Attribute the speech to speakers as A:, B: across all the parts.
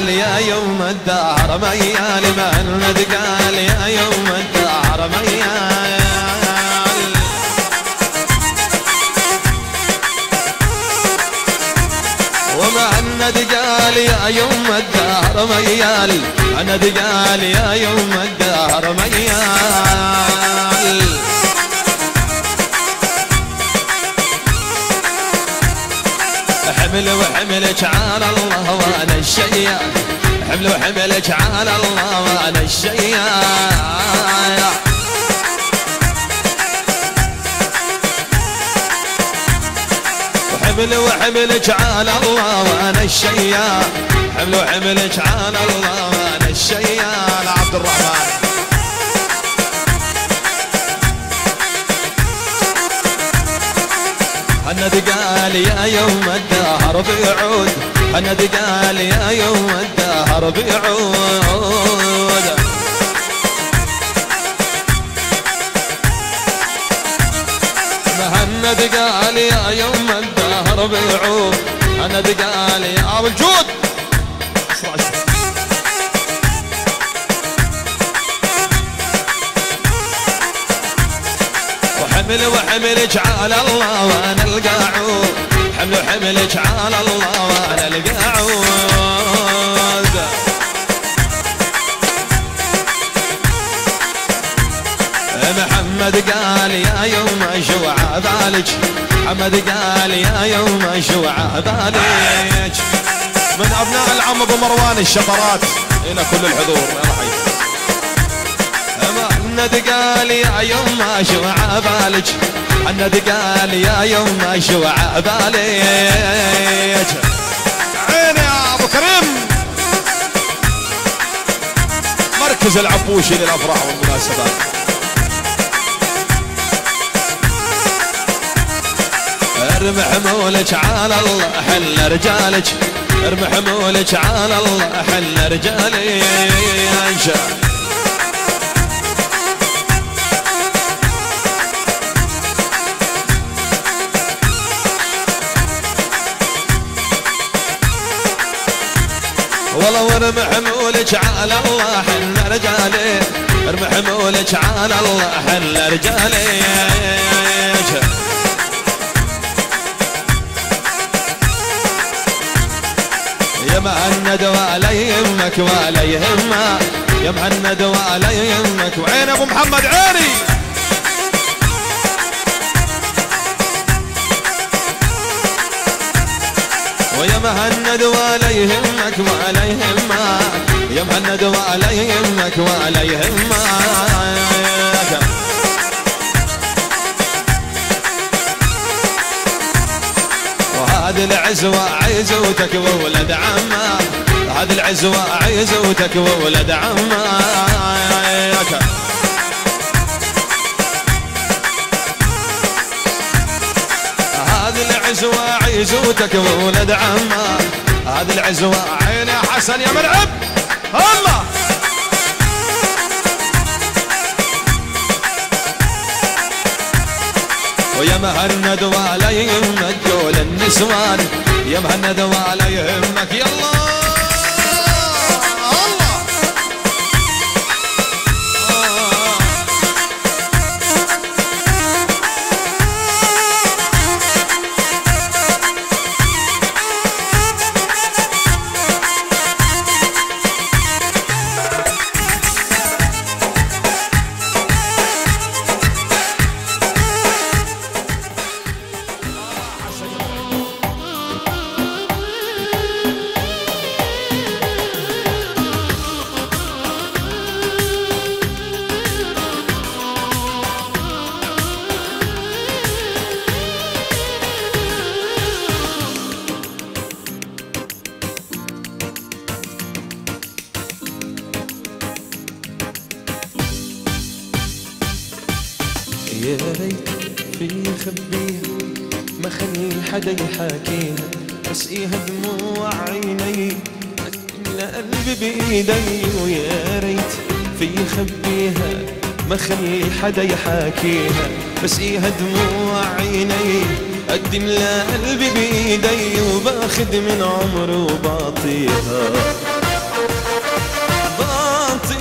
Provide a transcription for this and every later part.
A: قال يا يوم الدهر ميال، مهند قال يا يوم الدهر ميال. ومهند قال يا يوم الدهر ميال، مهند قال يا يوم الدهر ميال. حمل وحملك على الله وانا الشيال، حمل وحملك على الله وانا الشيال. حمل وحملك على الله وانا الشيال، حمل وحملك على الله وانا الشيال. عبد الرحمن هند قال يا يوم الدهر بيعود، هند قال يا يوم الدهر بيعود. هند قال يا يوم الدهر بيعود، هند قال يا ابو الجود. حمل وحملك على الله وانا القاعود، حمل وحملك على الله وانا القاعود. محمد قال يا يوم شوع بالك، محمد قال يا يوم شوع بالك. من ابناء العم ابو مروان الشطرات الى كل الحضور يا رحيم. محمد قال يا يوم شوع بالك، محمد قال يا يوم شوع بالك. عيني يا ابو كريم. مركز العبوشي للافراح والمناسبات. ارمي حمولك على الله حل رجالك، ارمي حمولك على الله حل رجالك. والله وارمي حمولك على الله حل رجالك، ارمي حمولك على الله حل رجالك. يا مهند ولا يهمك ولا يهمك، يا مهند ولا يهمك. وعين ابو محمد عيني. ويا مهند ولا يهمك ولا يهمك، يا مهند ولا يهمك ولا يهمك. وهذه العزوة عزوتك وولد عمك، هذه العزوة عزوتك وولد عمك. هذه العزوة عزوتك وولد عمك، هذه العزوة. عين يا حسن يا مرعب الله. ويا مهند ولا يهمك دول النسوان، يا مهند ولا يهمك. يلا
B: يا ريت في خبيها ما خلي حدا يحاكيها، اسقيها دموع عيني املى قلبي بايدي. ويا ريت في خبيها ما خلي حدا يحاكيها، بسقيها دموع عيني قدم لها قلبي بايدي، وباخد من عمره وبعطيها.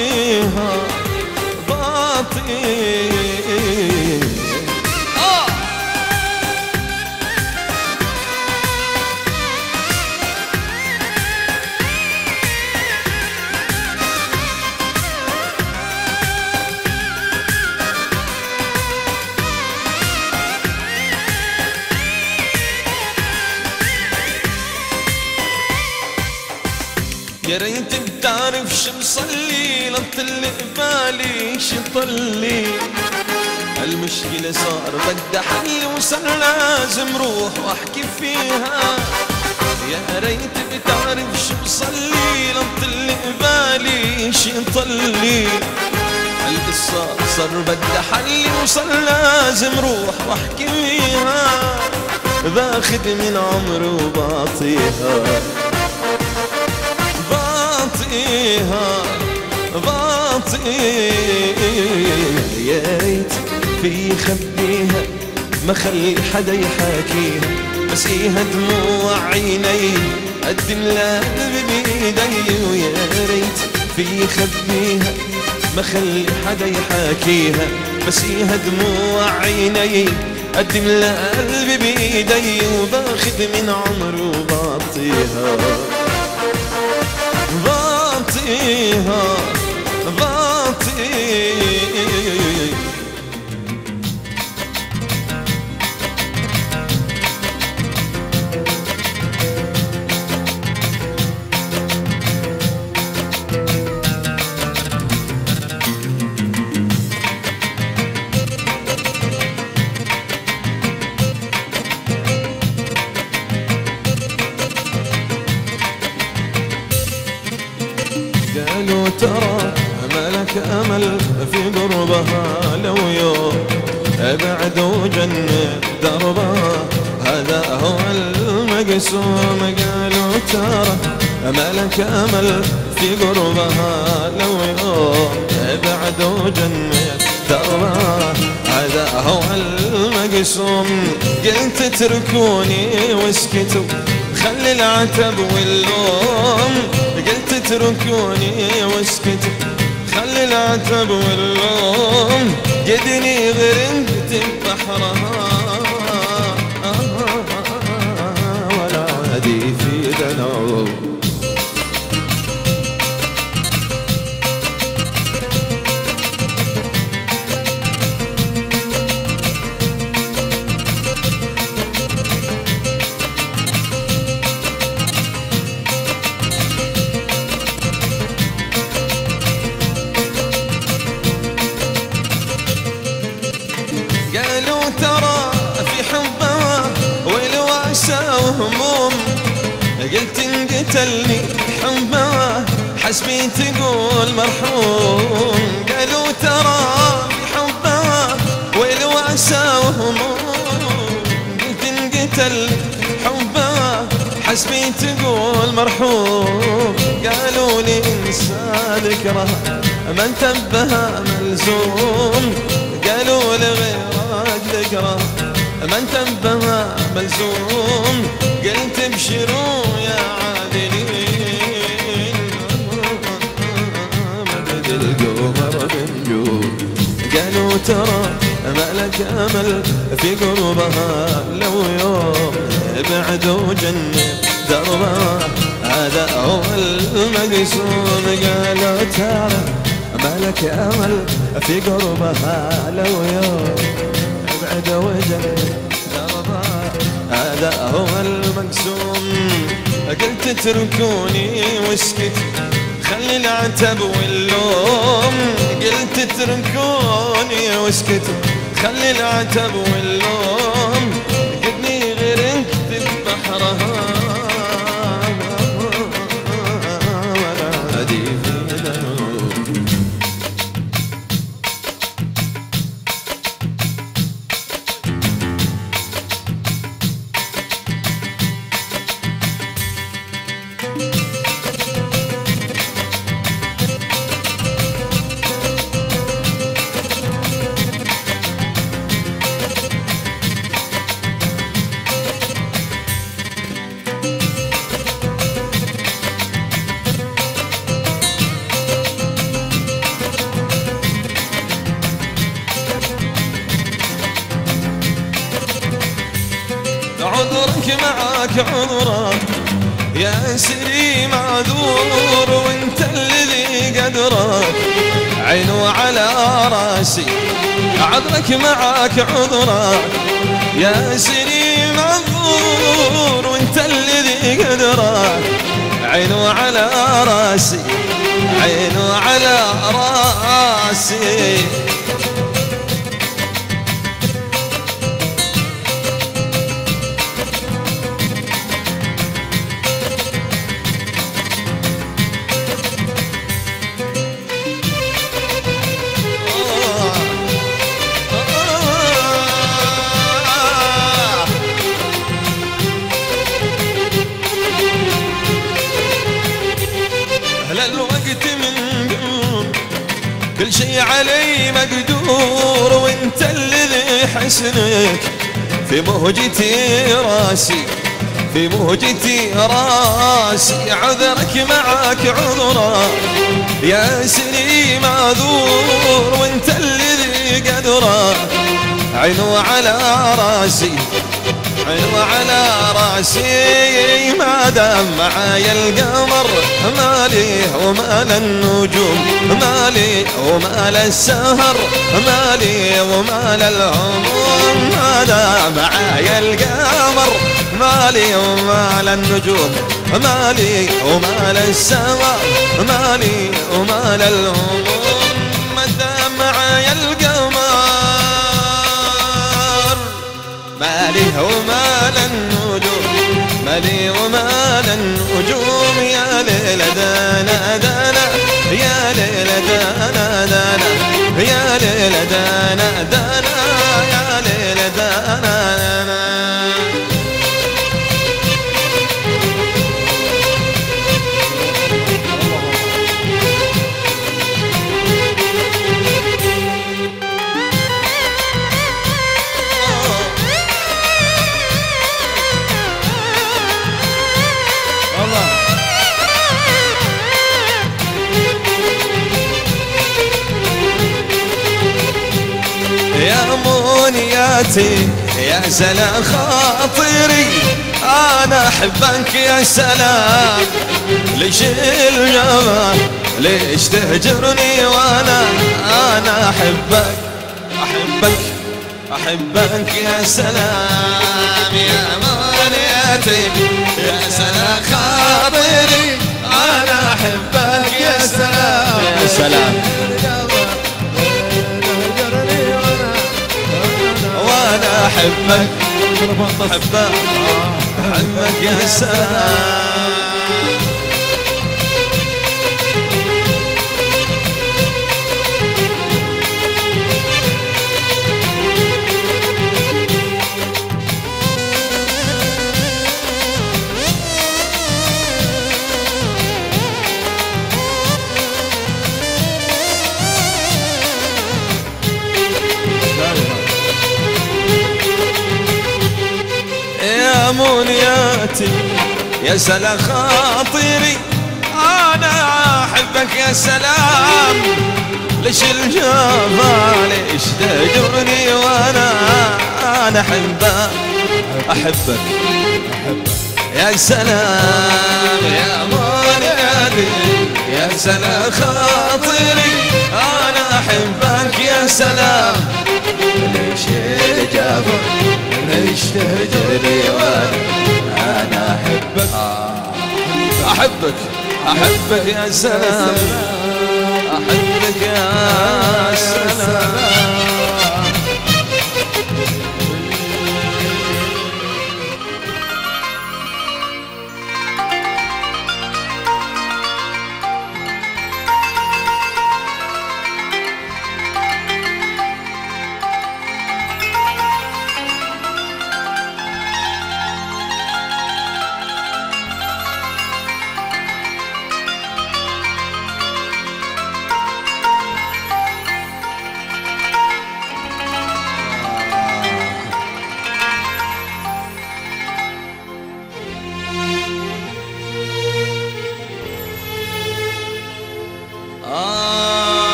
B: باطيها باطي. يا ريت بتعرف شو مصلي لطل قبالي شي طلي. المشكلة صار بدها حل وصار لازم روح واحكي فيها. يا ريت بتعرف شو مصلي لطل قبالي شي طلي. القصة صار بدها حل وصار لازم روح واحكي فيها. باخد من عمري وبعطيها باطيها باطيها. يا ريت في خبيها ما خلي حدا يحاكيها. بسقيها دموع عيني قدم لها قلبي بايدي. ويا ريت في خبيها ما خلي حدا يحاكيها. بسقيها دموع عيني قدم لها قلبي بايدي. وباخد من عمري وبعطيها باطيها باطيها. قالوا ترى أملك أمل في قربها لو يوم أبعد وجنة دربها هذا هو المقسوم. قالوا ترى أملك أمل في قربها لو يوم أبعد وجنة دربها هذا هو المقسوم. قلت اتركوني واسكتوا خلي العتب واللوم. قلت اتركوني واسكتوا خلي العتب واللوم. قدني غرقت ببحرها ولا عادي في دنوب. قالوا ترى في حبها والواسى وهموم. قلت انقتلني حبها حسبي تقول مرحوم. قالوا ترى في حبها والواسى وهموم. قلت انقتلني حبها حسبي تقول مرحوم. قالوا لي انسى ذكرها ما انتبها ملزوم. قالوا لغيرك ذكرى ما انتبها ملزوم. قلت ابشروا يا عادلين مدد القمر بنجوم. قالوا ترى ما لك امل في قربها لو يوم ابعد وجنب دربها هذا هو المقسوم. قالوا ترى ما لك امل في قربها لو يوم ابعد وجنب دربها هذا هو المقسوم. قلت اتركوني واسكت خلي العتب واللوم. قلت اتركوني واسكت خلي العتب واللوم. قدني غرقت ببحرها ولا عادي في ذنوب. معاك عذرك يا سري معذور وانت الذي قدرك عينو على راسي عذرك معاك عذرك يا سري معذور وانت الذي قدرك عينو على راسي عينو على راسي كل شي علي مقدور وانت الذي حسنك في مهجتي راسي في مهجتي راسي عذرك معاك عذرك يا سري معذور وانت الذي قدرك عينو على راسي عينو على راسي ما دام معايا القمر مالي ومال النجوم مالي ومال السهر مالي ومال العموم ما دام معايا القمر مالي ومال النجوم مالي ومال السهر مالي ومال العموم ما دام معايا القمر مالي ومال النجوم مالي ومال النجوم يا ليل دانا دانا يا ليل دانا دانا يا ليل دانا دانا يا ليل دانا دانا يا منياتي يا سلام خاطري أنا أحبك يا سلام ليش الجمال ليش تهجرني وأنا أحبك أحبك أحبك يا سلام يا منياتي يا سلام خاطري أنا أحبك يا سلام يا سلام وانا احبك احبك احبك يا سلام يا منياتي يا سلام خاطري أنا أحبك يا سلام ليش الجفا ليش تهجرني وأنا أحبك أحبك يا سلام يا منياتي يا سلام خاطري أنا أحبك يا سلام ليش الجفا ليش تهجرني وانا احبك احبك احبك يا سلام احبك يا سلام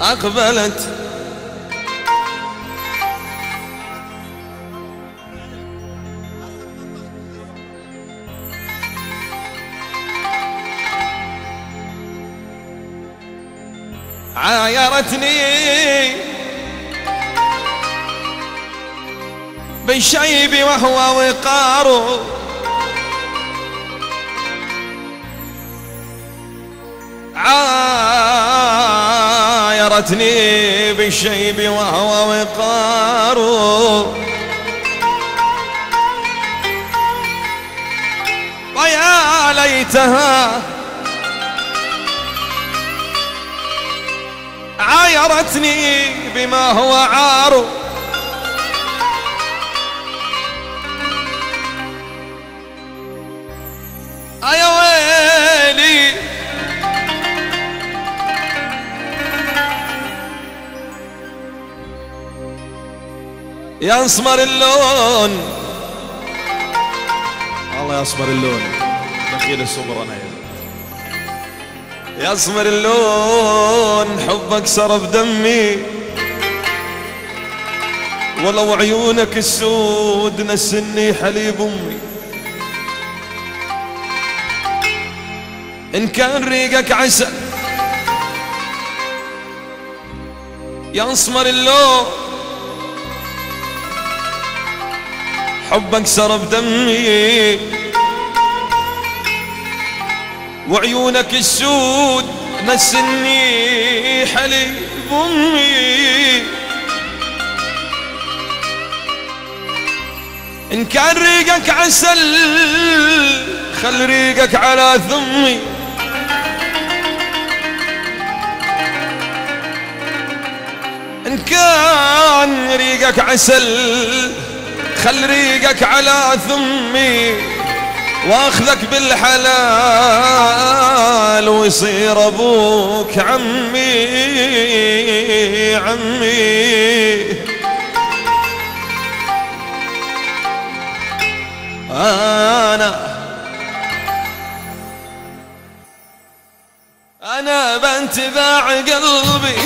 B: أقبلت عايرتني بالشيب وهو وقار، عايرتني بالشيب وهو وقار، ويا ليتها عايرتني بما هو عار، يا ويلي يا اسمر اللون،
A: الله يصبر اللون دخيل الصبر انا
B: يا اسمر اللون، حبك سرب دمي، ولو عيونك السود نسني حليب امي، ان كان ريقك عسل يا اسمر اللون، حبك سرب دمي، وعيونك السود نسني حليب امي، ان كان ريقك عسل خل ريقك على ثمي، ان كان ريقك عسل خل ريقك على ثمي، واخذك بالحلال ويصير ابوك عمي عمي. انا بنتبع قلبي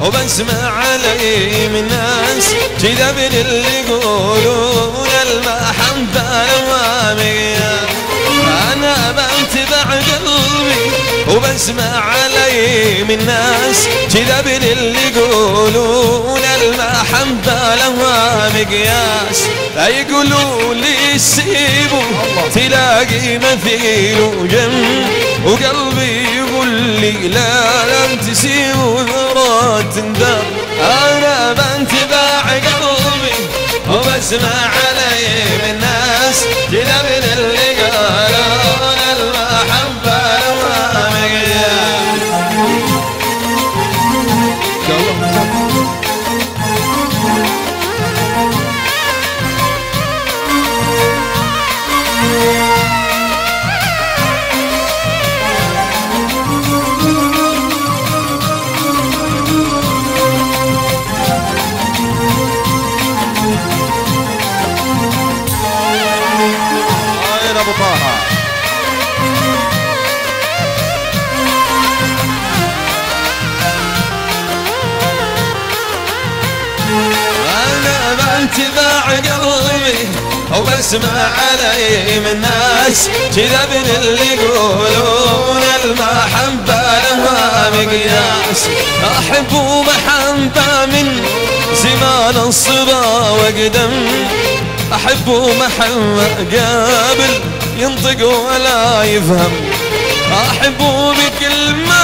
B: وبسمع علي من ناس كذا من اللي يقولون المحبة لوامية، أنا بنتبع قلبي وبسمع علي من ناس كذا من اللي يقولون المحبة لها مقياس، لا يقولوا لي سيبه تلاقي مثيله جنب، وقلبي يقول لي لا لم تسيبه ذرات تندم. أنا بنتبع قلبي وبسمع علي من ناس كذا من اللي قالون المحبة لها مقياس.
A: ابو طه
B: أنا بنتبع قلبي وبسمع علي من ناس كذا من اللي يقولون المحبة لها مقياس، أحب محبة من زمان الصبا وقدم، أحب محبة قابل ينطق ولا يفهم، أحب بكل ما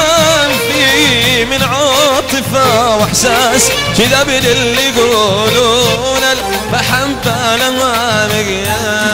B: فيه من عاطفة وإحساس كذا من اللي يقولون المحبة لها مقياس.